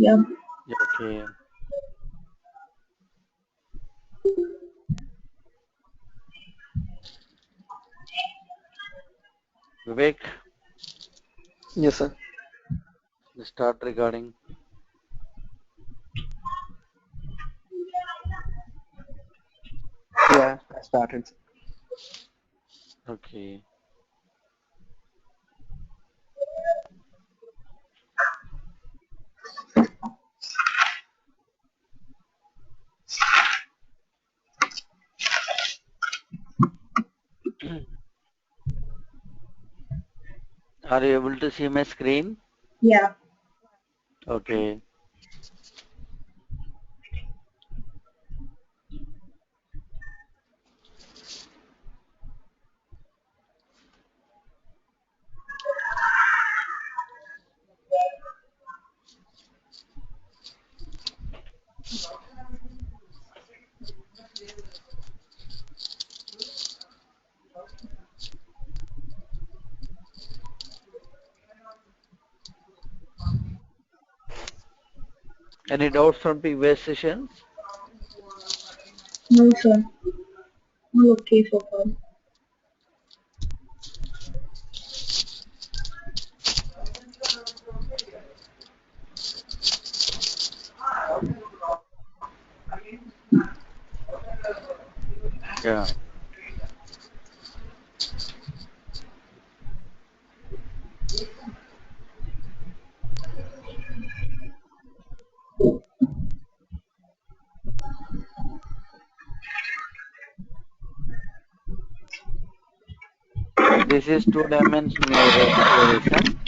Yeah. Yeah, okay. Vivek, Yes, sir. you start recording. Yeah, I started. Okay. Are you able to see my screen? Yeah. Okay. Any doubts from previous sessions? No, sir. All okay so far. Yeah. This is two-dimensional array declaration.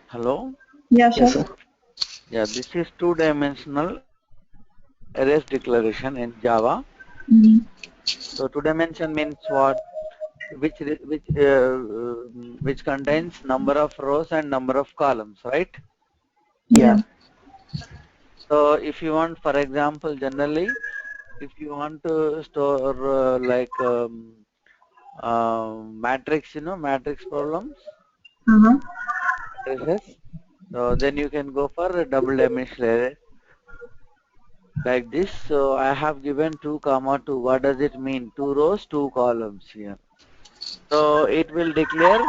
Hello? Yeah, Yes, sir. sir. Yeah, this is two-dimensional arrays declaration in Java. Mm. So two-dimension means what? Which contains number of rows and number of columns, right? Yeah. Yeah. So if you want, for example, generally, if you want to store matrix, matrix problems, Uh-huh. matrices, so then you can go for a double dimensional array like this. So I have given 2 comma 2. What does it mean? 2 rows, 2 columns here. So it will declare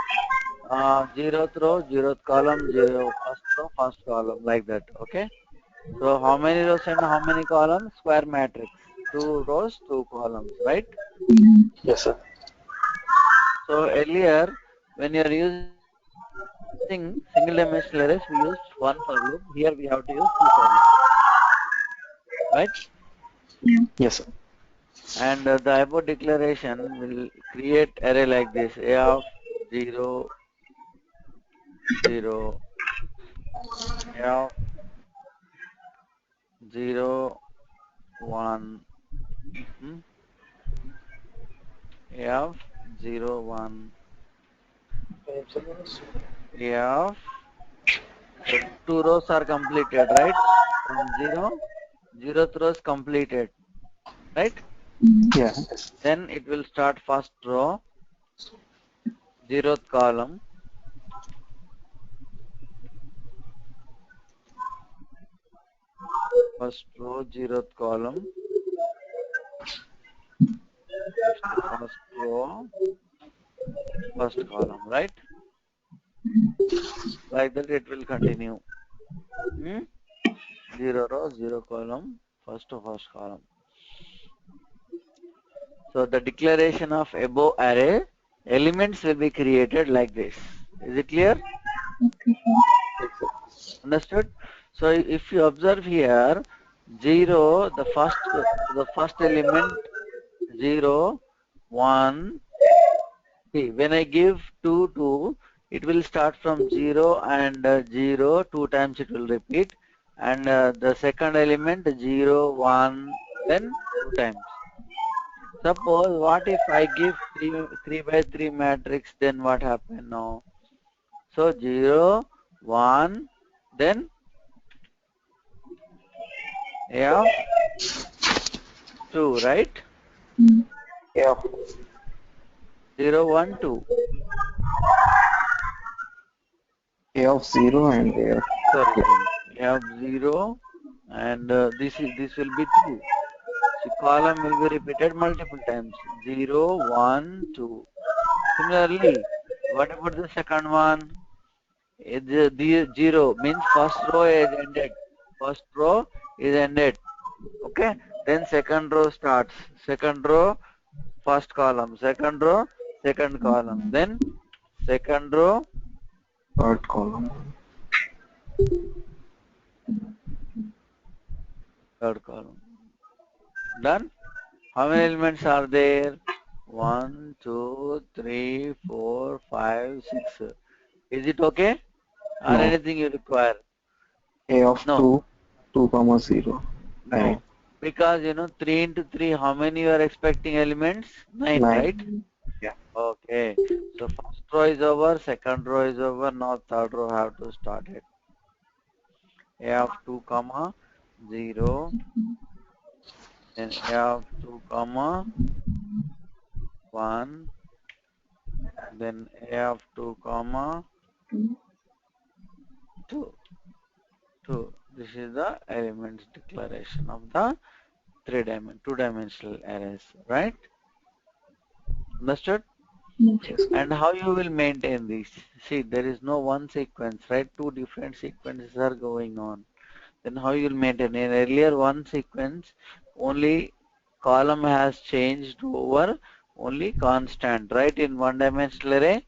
0th row, 0th column, 1st row, 1st column, like that. Okay. So how many rows and how many columns? Square matrix. 2 rows, 2 columns, right? Mm. Yes, sir. So earlier, when you are using single dimensional arrays, we used one for loop. Here we have to use two for loop, right? Yeah. Yes, sir. And the above declaration will create array like this: a of 0, 0, a of 0, 1, mhm, a of 0, 1, a of, so two rows are completed, right? From 0, 0th row is completed, right? Mm. Yeah. Yes. Then it will start first row, 0th column, first row, 0th column, next first row, first column, right? Like that it will continue. Hmm? 0 row, 0 column, first to first column. So the declaration of above array elements will be created like this. Is it clear? Okay, Yes, sir. Understood? So if you observe here, 0, the first element 0, 1. See, when I give 2, 2, it will start from 0 and 0, 2 times it will repeat. And the second element 0, 1, then 2 times. Suppose what if I give 3 by 3 matrix, then what happen now? So 0, 1, then F 2, right? Mm. Yeah. 0, 1, 2. A of 0 and A of Sorry, 2. sorry. A of 0 and this will be 2. So column will be repeated multiple times. 0, 1, 2. Similarly, what about the second one? The 0 means first row is ended. First row is ended. Okay. Then second row starts. Second row, first column. Second row, second column. Then second row, Third column. third column. Done? How many elements are there? 1, 2, 3, 4, 5, 6. Is it okay? Or No. anything you require? A of No, 2, 2 comma 0. 9. no. Because 3 into 3, how many you are expecting elements? 9, 9. right? Yeah. Okay. So first row is over, second row is over. Now third row have to start it. A of 2 comma 0. Then A of 2 comma 1. Then A of 2 comma 2. 2. This is the elements declaration of the two-dimensional arrays, right? Understood? Yes. Yes. And how you will maintain this? See, there is no one sequence, right? Two different sequences are going on. Then how you will maintain? In earlier one sequence, only column has changed over only constant, right? In one-dimensional array.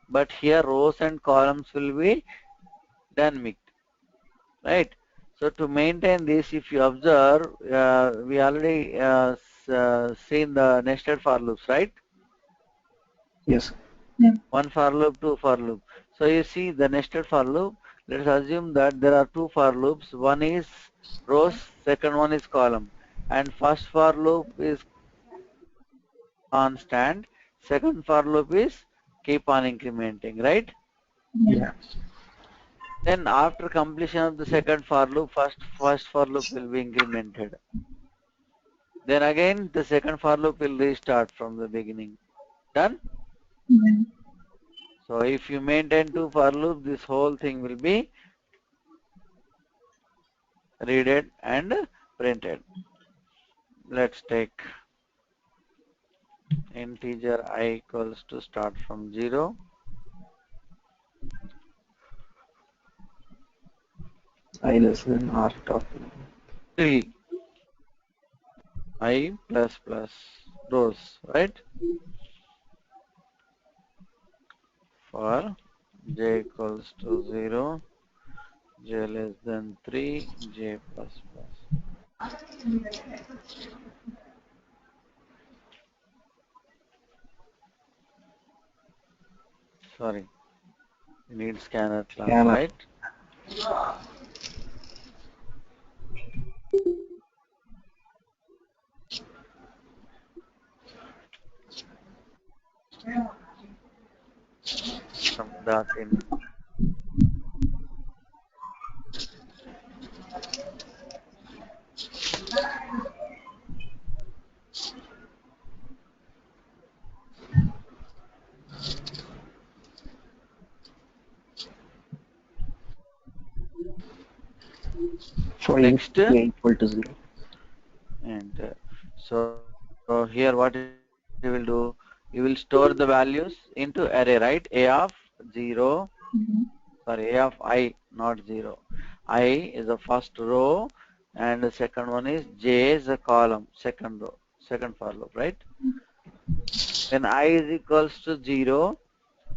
But here rows and columns will be dynamic, right? So to maintain this, if you observe, we already seen the nested for loops, right? Yes. Yeah. One for loop, two for loop. So you see the nested for loop. Let's assume that there are two for loops. One is rows, second one is column. And first for loop is constant. Second for loop is keep on incrementing, right? Yeah. Yeah. Then after completion of the second for loop, first for loop will be incremented. Then again the second for loop will restart from the beginning. Done? Yeah. So if you maintain two for loop, this whole thing will be readed and printed. Let's take integer I equals to start from 0 I less than R dot. till I plus plus rows, right? For j equals to 0, j less than 3, j plus plus. Sorry, you need scanner class, Scanner. right? From that in. For A Next, equal to 0. and so here what you will do, you will store the values into array, right? A of 0, Mhm. sorry, A of I, not 0. I is the first row and the second one is J is a column, second row, second for loop, right? Then I is equals to 0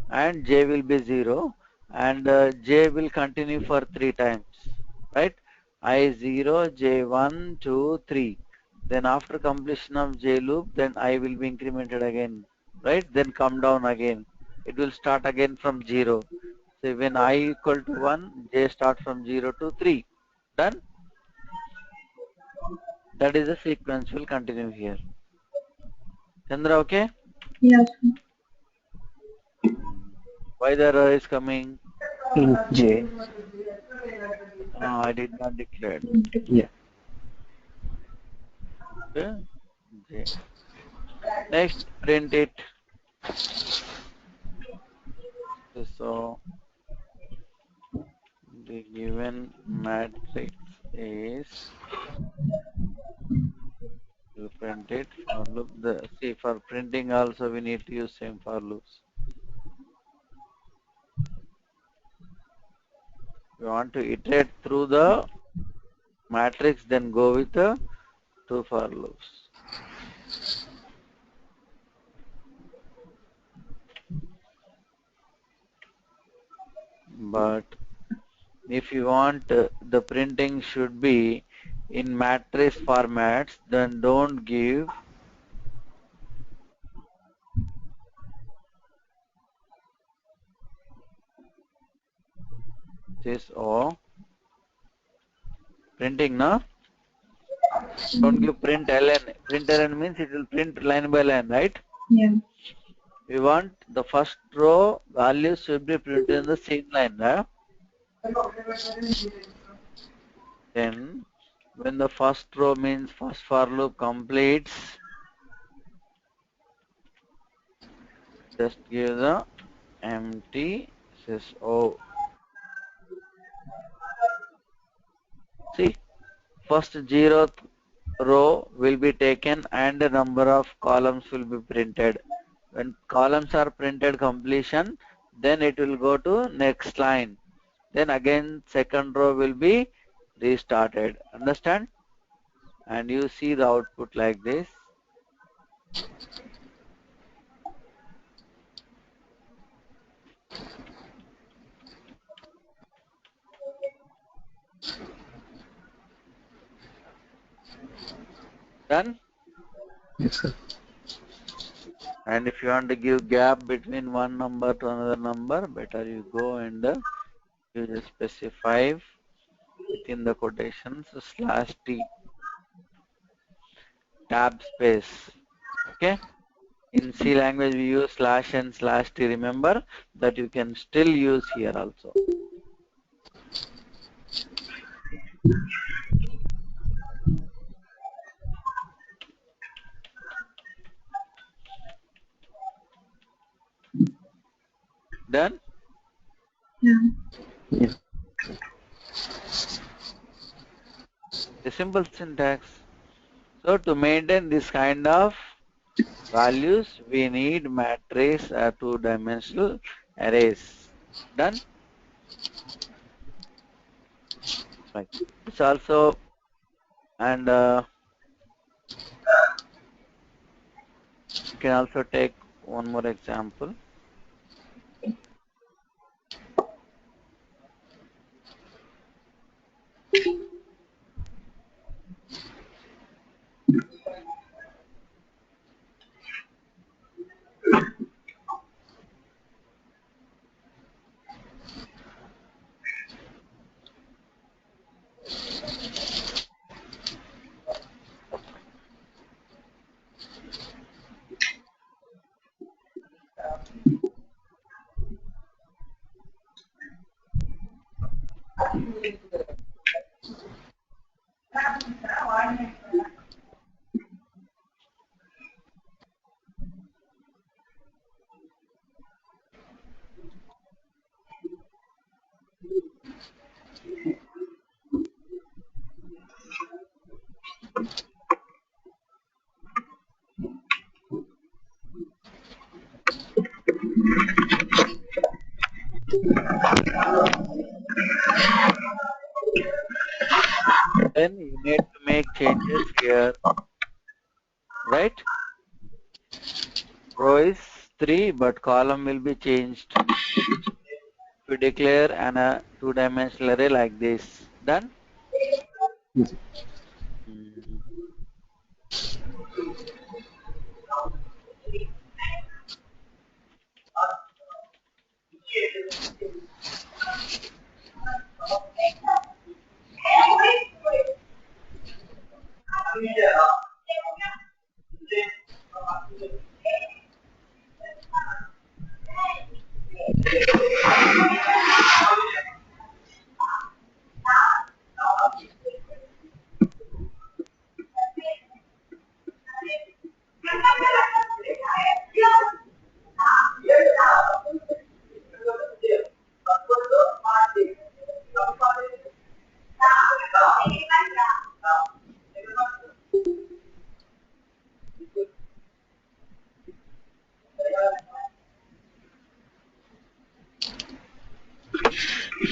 and J will be 0 and J will continue for 3 times, right? I 0, J 1, 2, 3. Then after completion of J loop, then I will be incremented again, right? Then come down again. It will start again from 0. So when I equal to 1, J start from 0 to 3. Done? That is the sequence will continue here. Chandra, okay? Yes. Why the error is coming? In J. I did not declare. Yeah. Okay? J. Next, print it. So the given matrix is, you print it for loop. See, for printing also we need to use same for loops. You want to iterate through the matrix, then go with the 2 for loops. But if you want the printing should be in matrix formats, then don't give this O printing, no? Don't give print ln. Print ln means it will print line by line, right? Yeah. We want the first row values should be printed in the same line, right? Then when the first row means first for loop completes, just give the empty sys O. See, first 0th row will be taken and the number of columns will be printed. When columns are printed completion, then it will go to next line. Then again second row will be restarted. Understand? And you see the output like this. Done? Yes, sir. And if you want to give gap between one number to another number, better you go and you just specify within the quotations /t tab space. Okay? In C language we use slash and slash t. Remember that you can still use here also. Done? Yeah. Yes. A simple syntax. So to maintain this kind of values, we need matrix two-dimensional arrays. Done? Right. It's also, and you can also take one more example. Then you need to make changes here, right? Row is 3, but column will be changed. To declare an two-dimensional array like this. Done? Yes. Mm.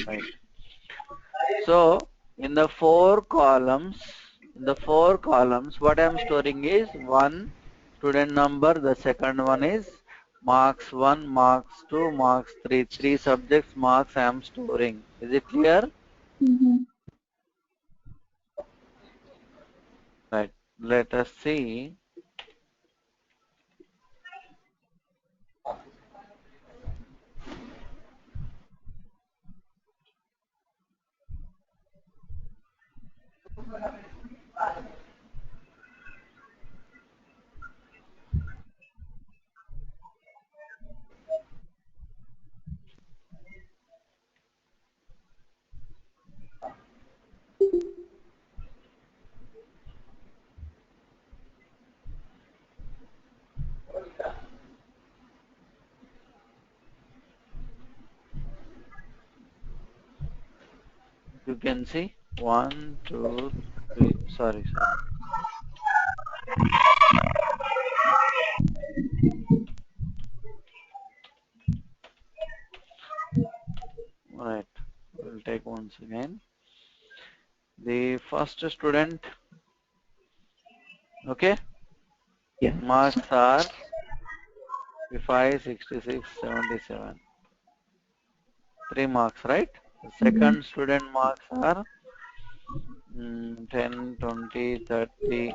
Right. So in the four columns, what I am storing is one student number. The second one is marks 1, marks 2, marks 3. Three subjects marks I am storing. Is it clear? Mm-hmm. Right. Let us see. You can see 1, 2, 3. Sorry. Right. We'll take once again. The first student, okay, Yeah. marks are 55, 66, 77. 3 marks, right? The Mm-hmm. second student marks are 10, 20, 30.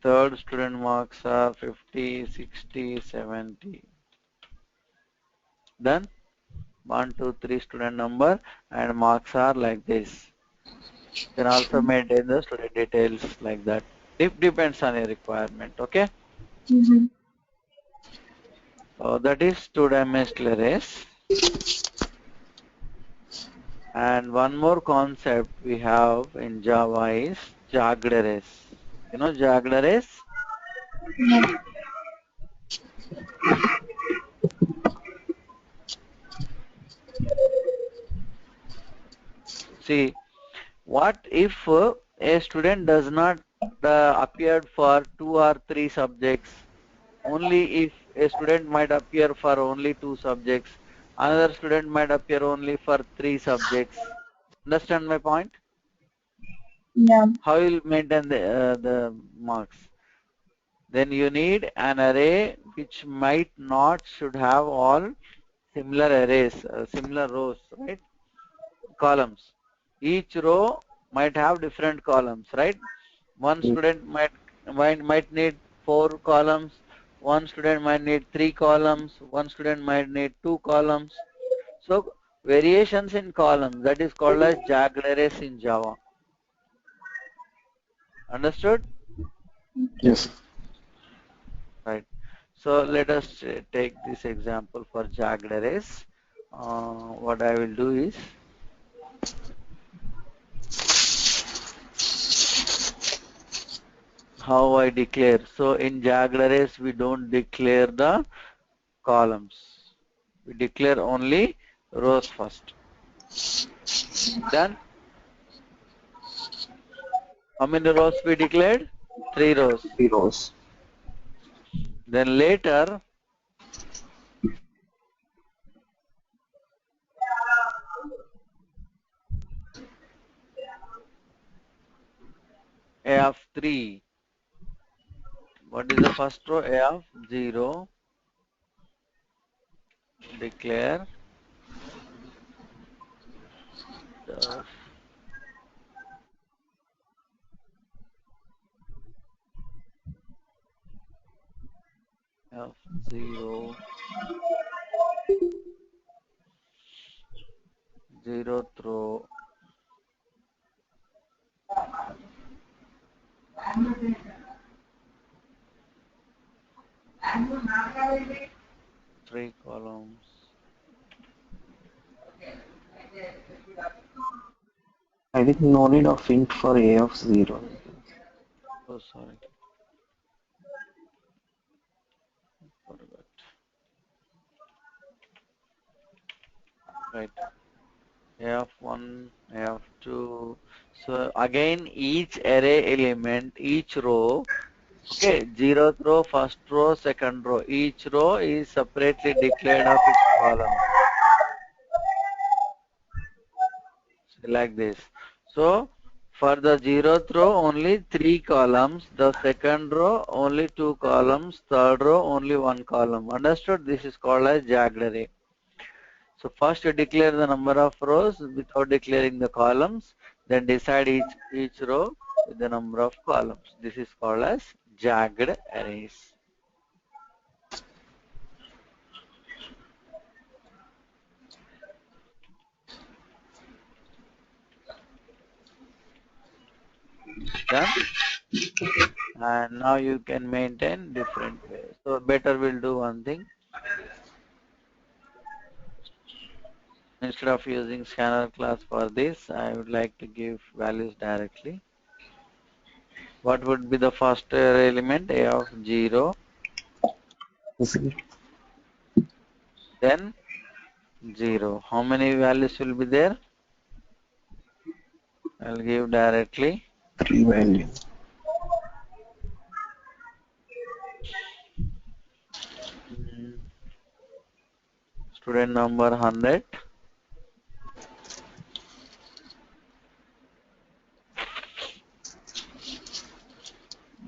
Third student marks are 50, 60, 70. Done? 1, 2, 3 student number and marks are like this. You can also maintain the student details like that. It depends on your requirement, okay? Mm-hmm. So that is two-dimensional arrays. And one more concept we have in Java is jagged arrays. You know jagged arrays? Yeah. See, what if a student does not appear for 2 or 3 subjects? Only if a student might appear for only 2 subjects, another student might appear only for 3 subjects. Understand my point? Yeah. How you will maintain the marks? Then you need an array which might not should have all similar arrays, similar rows, right? Columns. Each row might have different columns, right? One student might need 4 columns. One student might need 3 columns. One student might need 2 columns. So variations in columns, that is called as jagged arrays in Java. Understood? Yes. Right. So let us take this example for jagged arrays. What I will do is how I declare. So in jagged arrays, we don't declare the columns. We declare only rows first. Then how many rows we declared? 3 rows. 3 rows. Then later A of 3. What is the first row? A of 0. Declare the of 0, 0th row, three columns. I think no need of int for a of 0. Oh, sorry. Forgot. Right. A of 1, A of 2. So again, each array element, each row, okay, 0th row, first row, second row. Each row is separately declared of its columns. like this. So for the zeroth row only 3 columns, the second row only 2 columns, third row only 1 column. Understood? This is called as jagged array. So first you declare the number of rows without declaring the columns, then decide each row with the number of columns. This is called as jagged arrays. Done? And now you can maintain different ways. So better we'll do one thing. Instead of using scanner class for this, I would like to give values directly. What would be the first element? A of 0, 0. then 0. How many values will be there? I'll give directly. 3 values. Student number 100.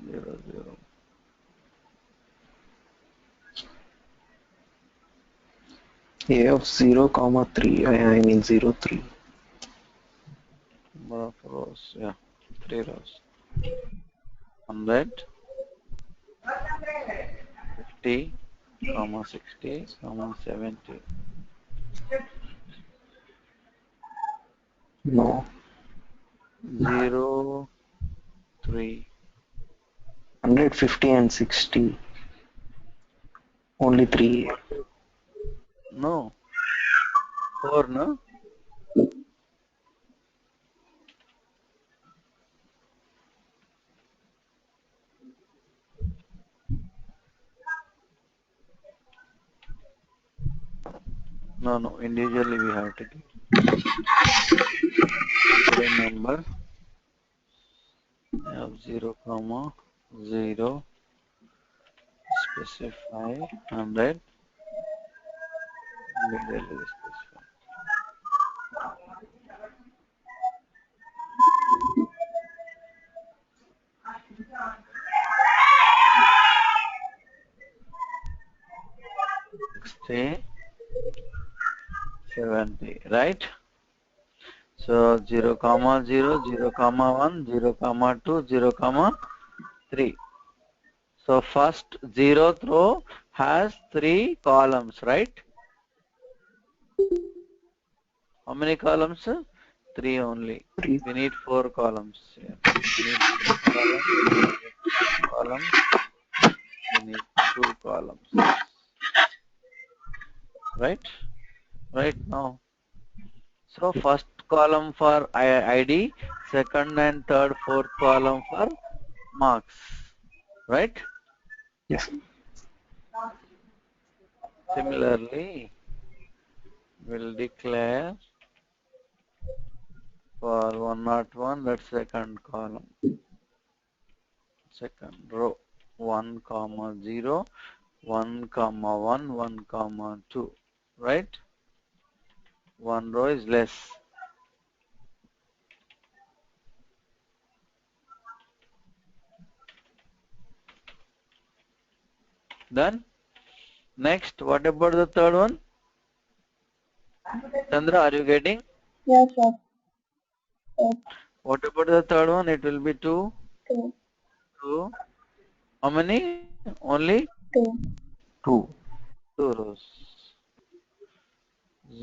0, 0. A of 0, comma 3. I mean 0, 3. Number of rows, yeah, 3 rows. 100, 50, comma 60, comma 70. No. 0, 3. 150 and 60. Only 3. What? No, 4, no? No, no, individually we have to give. Student number of 0, comma 0, specify 100, individually specify. Stay 70, right? So 0, comma 0, 0, comma 1, 0, comma 2, 0, comma 3. So first zeroth row has 3 columns, right? How many columns? 3 only. 3. We need 4 columns here. We need 4 columns. We need 2 columns. We need 2 columns. Right? Right now. So first column for ID, second and third, fourth column for marks. Right? Yes. Similarly, we'll declare for 101 that second column, second row, 1 comma 0, 1 comma 1, 1 comma 2, right? One row is less. Done. Next, what about the third one? Chandra, are you getting? Yes, sir. What about the third one? It will be 2, Two. 2. How many? Only Two. 2. 2 rows.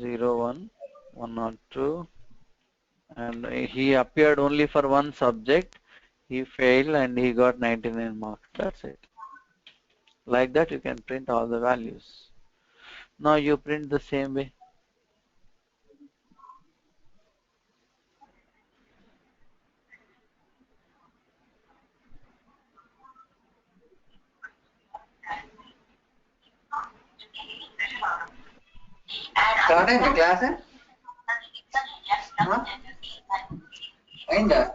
0, 1, 1 or 2. And he appeared only for one subject. He failed and he got 99 marks. That's it. Like that you can print all the values. Now you print the same way. Start in the class, eh? Huh? In the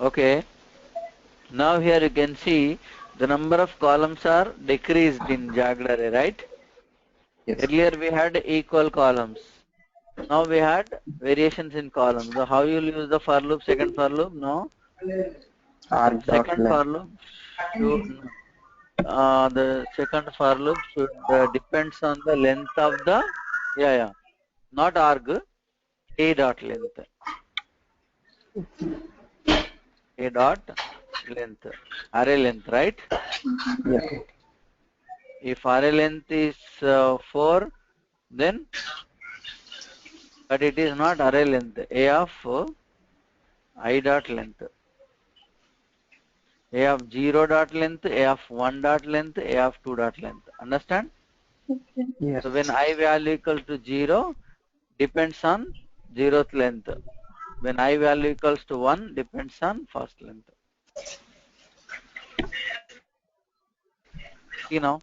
Okay. Now here you can see the number of columns are decreased in jagged array, right? Yes. Earlier we had equal columns. Now we had variations in columns. So how you will use the for loop, second for loop? No. Arg dot Second for length. loop should, the second for loop should depends on the length of the, yeah, not arg, a dot length, a dot length, array length, right? Yeah. If array length is 4, then, but it is not array length, a of I dot length, a of 0 dot length, a of 1 dot length, a of 2 dot length. Understand? Okay. Yes. So when I value equal to 0, depends on 0th length. When I value equals to 1, depends on first length. See now,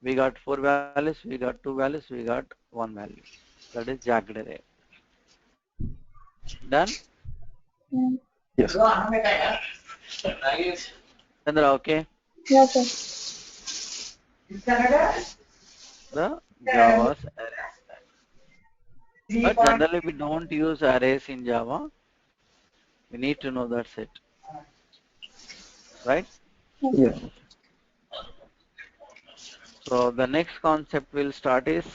we got 4 values, we got 2 values, we got 1 value. That is jagged array. Done? Yeah. Yes. Chandra, okay? Yeah, sir. The Java's arrays. But generally we don't use arrays in Java. We need to know that's it. Right? Yeah. So the next concept we'll start is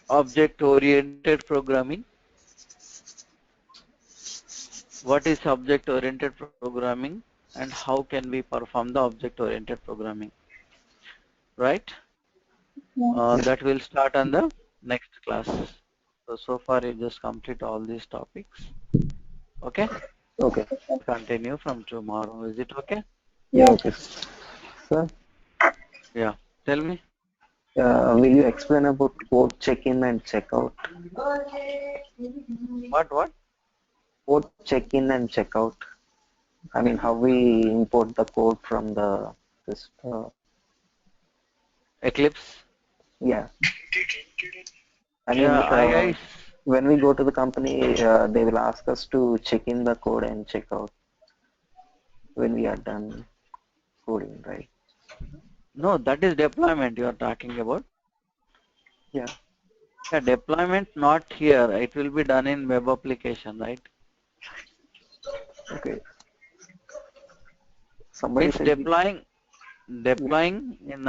object-oriented programming. What is object-oriented programming and how can we perform the object-oriented programming? Right? Yeah. That will start on the next class. So far you just complete all these topics. Okay? Okay. Continue from tomorrow. Is it okay? Yeah. Yeah. Okay. Sir, Yeah. Tell me. will you explain about code check-in and check-out? What? Code check-in and check-out. I mean, how we import the code from the this. Eclipse? Yeah. I mean, Yeah, I when we go to the company, they will ask us to check in the code and check out when we are done coding, right? no, that is deployment you are talking about. Yeah. Yeah, deployment not here. It will be done in web application, right? Okay. Somebody Means said, yeah, deploying in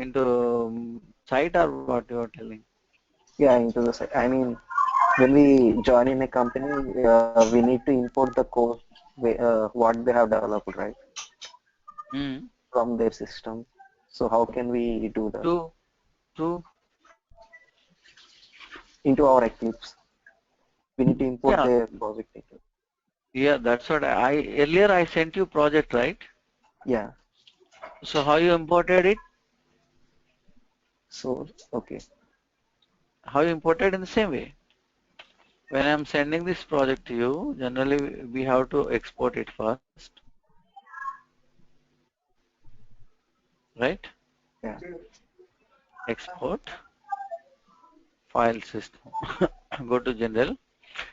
into site or what you are telling? yeah, into the site. I mean, when we join in a company, we need to import the code, what they have developed, right, Mm. from their system. So how can we do that To to into our Eclipse? We need to import yeah, their project details. yeah. That's what I earlier I sent you project, right? Yeah. So how you imported it? So okay. How you imported in the same way? When I'm sending this project to you, generally we have to export it first, right? Yeah. Export file system. Go to general.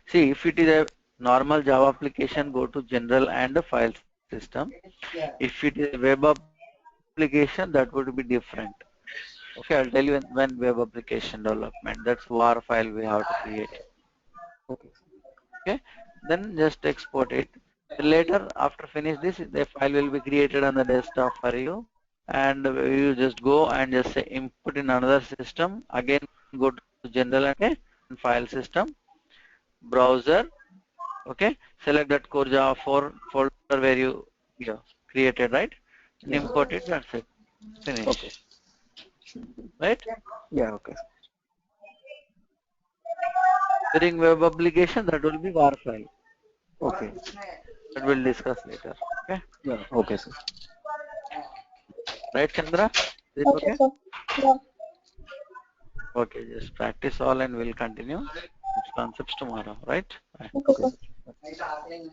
See, if it is a normal Java application, go to general and the file system. If it is a web application, that would be different. Okay, I'll tell you when web application development. That's WAR file we have to create. Okay. Okay, then just export it. Later, after finish this, the file will be created on the desktop for you, and you just go and just say input in another system. Again, go to general and file system, browser. Okay, select that core Java 4 folder where you created, right? And Yeah. import it. That's it. Okay. Finish. Right? Yeah. Okay. During web application, that will be WAR file. Okay. That we'll discuss later. Okay. Yeah. Okay, sir. Right, Chandra? Is it Okay, okay? sir. Yeah. Okay, just practice all and we'll continue. Concepts tomorrow, right? Bye. Okay, Okay, sir. sir.